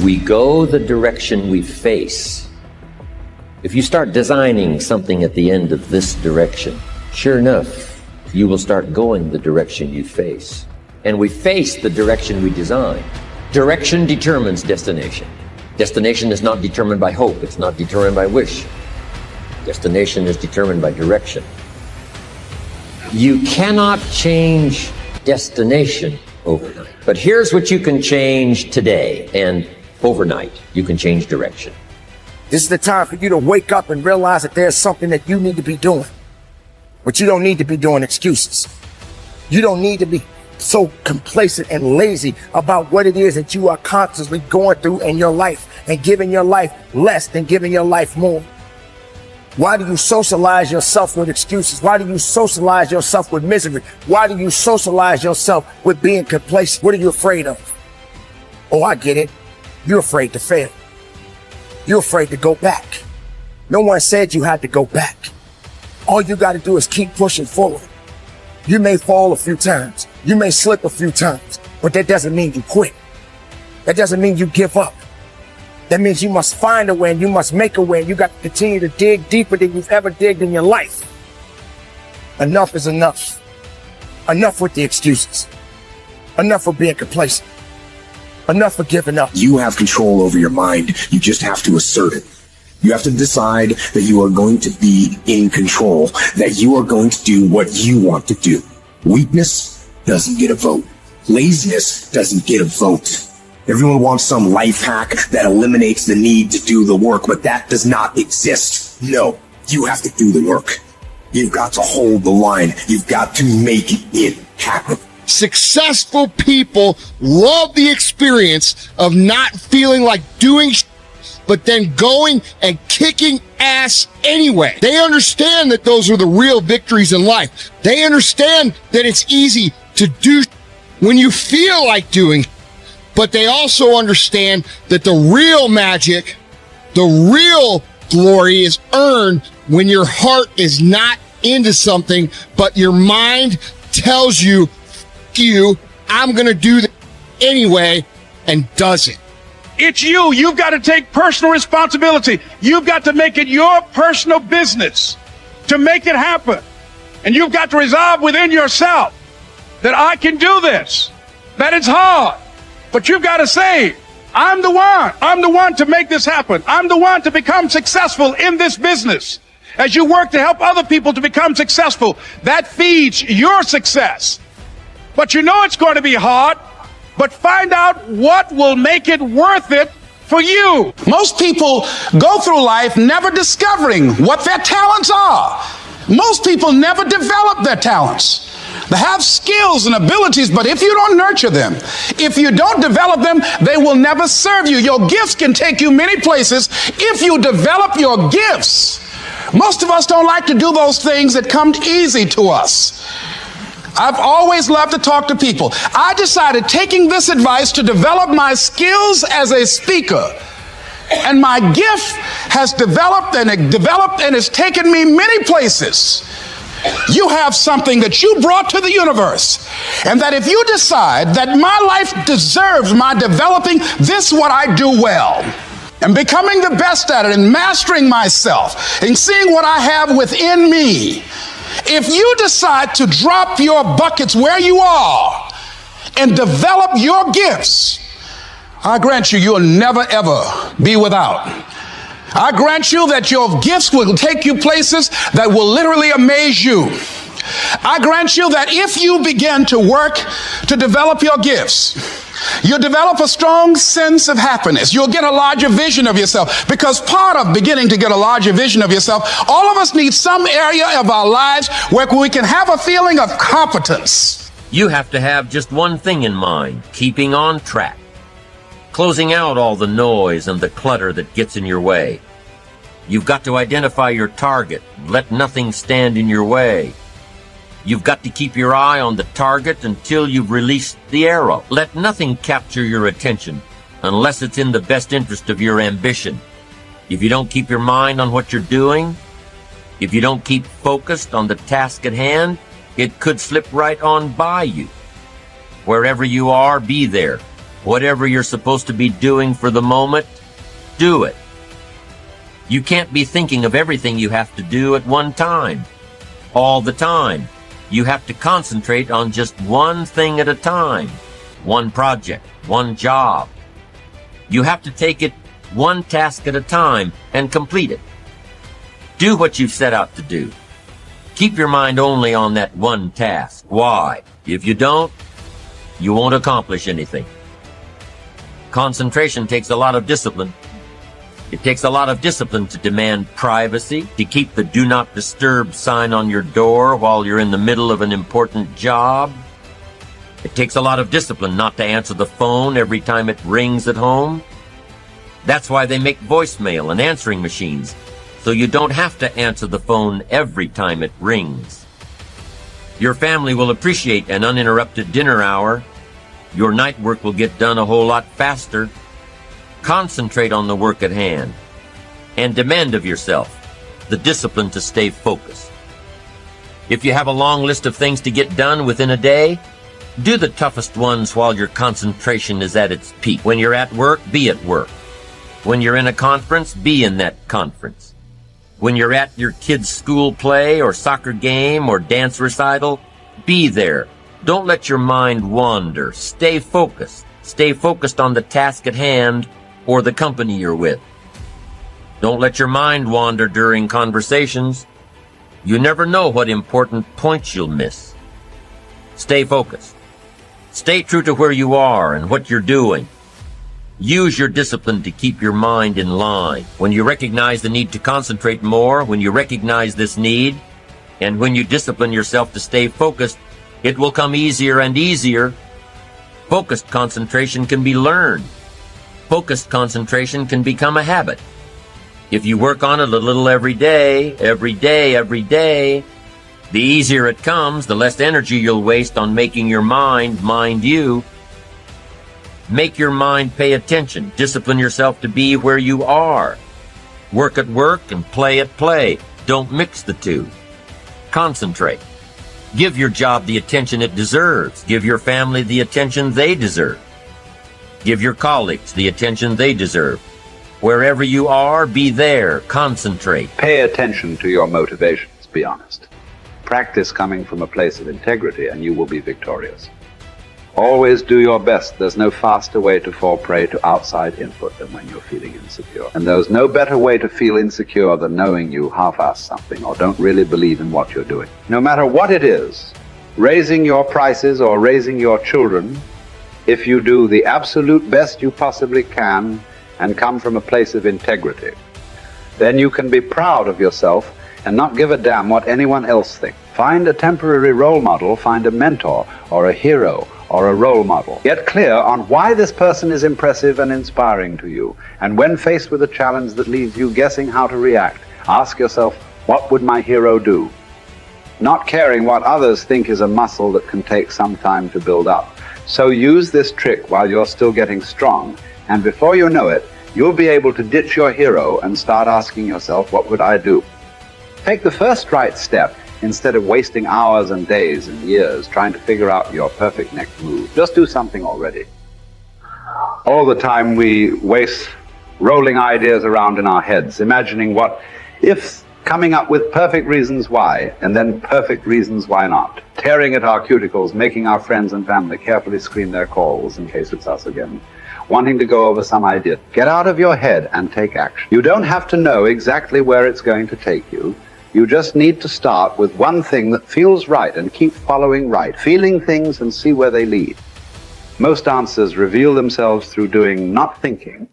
We go the direction we face. If you start designing something at the end of this direction, sure enough, you will start going the direction you face. And we face the direction we design. Direction determines destination. Destination is not determined by hope. It's not determined by wish. Destination is determined by direction. You cannot change destination overnight. But here's what you can change today, and overnight, you can change direction. This is the time for you to wake up and realize that there's something that you need to be doing. But you don't need to be doing excuses. You don't need to be so complacent and lazy about what it is that you are constantly going through in your life and giving your life less than giving your life more. Why do you socialize yourself with excuses? Why do you socialize yourself with misery? Why do you socialize yourself with being complacent? What are you afraid of? Oh, I get it. You're afraid to fail. You're afraid to go back. No one said you had to go back. All you got to do is keep pushing forward. You may fall a few times. You may slip a few times, but that doesn't mean you quit. That doesn't mean you give up. That means you must find a way and you must make a way. And you got to continue to dig deeper than you've ever digged in your life. Enough is enough. Enough with the excuses. Enough of being complacent. Enough of giving up. You have control over your mind. You just have to assert it. You have to decide that you are going to be in control, that you are going to do what you want to do. Weakness doesn't get a vote. Laziness doesn't get a vote. Everyone wants some life hack that eliminates the need to do the work, but that does not exist. No, you have to do the work. You've got to hold the line. You've got to make it happen. Successful people love the experience of not feeling like doing but then going and kicking ass anyway. They understand that those are the real victories in life. They understand that it's easy to do when you feel like doing, but they also understand that the real magic, the real glory is earned when your heart is not into something, but your mind tells you, I'm going to do that anyway, and does it. It's you. You've got to take personal responsibility. You've got to make it your personal business to make it happen. And you've got to resolve within yourself that I can do this, that it's hard. But you've got to say, I'm the one. I'm the one to make this happen. I'm the one to become successful in this business. As you work to help other people to become successful, that feeds your success. But you know it's going to be hard. But find out what will make it worth it for you. Most people go through life never discovering what their talents are. Most people never develop their talents. They have skills and abilities, but if you don't nurture them, if you don't develop them, they will never serve you. Your gifts can take you many places if you develop your gifts. Most of us don't like to do those things that come easy to us. I've always loved to talk to people. I decided, taking this advice, to develop my skills as a speaker. And my gift has developed and it's taken me many places. You have something that you brought to the universe. And that if you decide that my life deserves my developing this, what I do well, and becoming the best at it and mastering myself and seeing what I have within me, if you decide to drop your buckets where you are and develop your gifts, I grant you, you'll never ever be without. I grant you that your gifts will take you places that will literally amaze you. I grant you that if you begin to work to develop your gifts, you'll develop a strong sense of happiness. You'll get a larger vision of yourself, because part of beginning to get a larger vision of yourself, all of us need some area of our lives where we can have a feeling of competence. You have to have just one thing in mind: keeping on track, closing out all the noise and the clutter that gets in your way. You've got to identify your target, let nothing stand in your way. You've got to keep your eye on the target until you've released the arrow. Let nothing capture your attention unless it's in the best interest of your ambition. If you don't keep your mind on what you're doing, if you don't keep focused on the task at hand, it could slip right on by you. Wherever you are, be there. Whatever you're supposed to be doing for the moment, do it. You can't be thinking of everything you have to do at one time, all the time. You have to concentrate on just one thing at a time, one project, one job. You have to take it one task at a time and complete it. Do what you've set out to do. Keep your mind only on that one task. Why? If you don't, you won't accomplish anything. Concentration takes a lot of discipline. It takes a lot of discipline to demand privacy, to keep the do not disturb sign on your door while you're in the middle of an important job. It takes a lot of discipline not to answer the phone every time it rings at home. That's why they make voicemail and answering machines, so you don't have to answer the phone every time it rings. Your family will appreciate an uninterrupted dinner hour. Your night work will get done a whole lot faster. Concentrate on the work at hand and demand of yourself the discipline to stay focused. If you have a long list of things to get done within a day, do the toughest ones while your concentration is at its peak. When you're at work, be at work. When you're in a conference, be in that conference. When you're at your kid's school play or soccer game or dance recital, be there. Don't let your mind wander. Stay focused. Stay focused on the task at hand or the company you're with. Don't let your mind wander during conversations. You never know what important points you'll miss. Stay focused. Stay true to where you are and what you're doing. Use your discipline to keep your mind in line. When you recognize the need to concentrate more, when you recognize this need, and when you discipline yourself to stay focused, it will come easier and easier. Focused concentration can be learned. Focused concentration can become a habit. If you work on it a little every day, the easier it comes, the less energy you'll waste on making your mind mind you. Make your mind pay attention. Discipline yourself to be where you are. Work at work and play at play. Don't mix the two. Concentrate. Give your job the attention it deserves. Give your family the attention they deserve. Give your colleagues the attention they deserve. Wherever you are, be there. Concentrate. Pay attention to your motivations, be honest. Practice coming from a place of integrity and you will be victorious. Always do your best. There's no faster way to fall prey to outside input than when you're feeling insecure. And there's no better way to feel insecure than knowing you half-ass something or don't really believe in what you're doing. No matter what it is, raising your prices or raising your children, if you do the absolute best you possibly can and come from a place of integrity, then you can be proud of yourself and not give a damn what anyone else thinks. Find a temporary role model, find a mentor or a hero or a role model. Get clear on why this person is impressive and inspiring to you. And when faced with a challenge that leaves you guessing how to react, ask yourself, what would my hero do? Not caring what others think is a muscle that can take some time to build up. So use this trick while you're still getting strong, and before you know it, you'll be able to ditch your hero and start asking yourself, what would I do? Take the first right step instead of wasting hours and days and years trying to figure out your perfect next move. Just do something already. All the time we waste rolling ideas around in our heads, imagining what if, coming up with perfect reasons why, and then perfect reasons why not. Tearing at our cuticles, making our friends and family carefully screen their calls in case it's us again. Wanting to go over some idea. Get out of your head and take action. You don't have to know exactly where it's going to take you. You just need to start with one thing that feels right and keep following right, feeling things and see where they lead. Most answers reveal themselves through doing, not thinking.